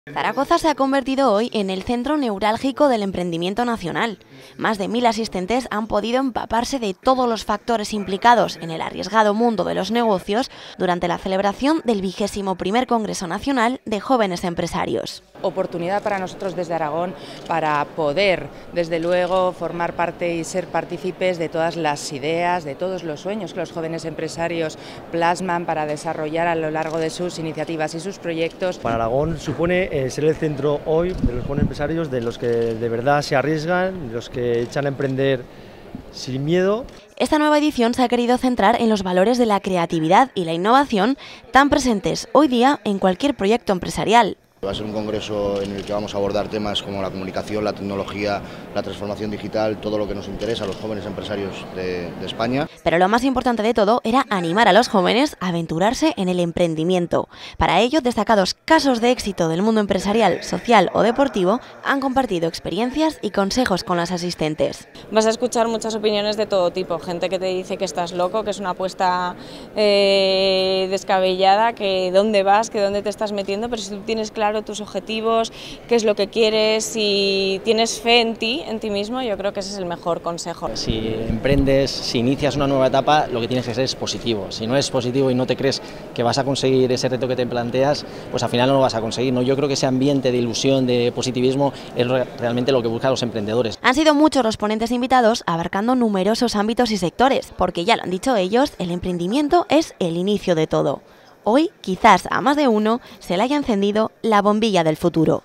Zaragoza se ha convertido hoy en el centro neurálgico del emprendimiento nacional. Más de 1000 asistentes han podido empaparse de todos los factores implicados en el arriesgado mundo de los negocios durante la celebración del 21º Congreso Nacional de Jóvenes Empresarios. Oportunidad para nosotros desde Aragón para poder, desde luego, formar parte y ser partícipes de todas las ideas, de todos los sueños que los jóvenes empresarios plasman para desarrollar a lo largo de sus iniciativas y sus proyectos. Para Aragón supone ser el centro hoy de los jóvenes empresarios, de los que de verdad se arriesgan, de los que echan a emprender sin miedo. Esta nueva edición se ha querido centrar en los valores de la creatividad y la innovación tan presentes hoy día en cualquier proyecto empresarial. Va a ser un congreso en el que vamos a abordar temas como la comunicación, la tecnología, la transformación digital, todo lo que nos interesa a los jóvenes empresarios de España. Pero lo más importante de todo era animar a los jóvenes a aventurarse en el emprendimiento. Para ello, destacados casos de éxito del mundo empresarial, social o deportivo han compartido experiencias y consejos con las asistentes. Vas a escuchar muchas opiniones de todo tipo, gente que te dice que estás loco, que es una apuesta descabellada, que dónde vas, que dónde te estás metiendo, pero si tú tienes claro tus objetivos, qué es lo que quieres y tienes fe en ti mismo, yo creo que ese es el mejor consejo. Si emprendes, si inicias una nueva etapa, lo que tienes que ser es positivo. Si no es positivo y no te crees que vas a conseguir ese reto que te planteas, pues al final no lo vas a conseguir, ¿no? Yo creo que ese ambiente de ilusión, de positivismo, es realmente lo que buscan los emprendedores. Han sido muchos los ponentes invitados, abarcando numerosos ámbitos y sectores, porque ya lo han dicho ellos, el emprendimiento es el inicio de todo. Hoy, quizás a más de uno, se le haya encendido la bombilla del futuro.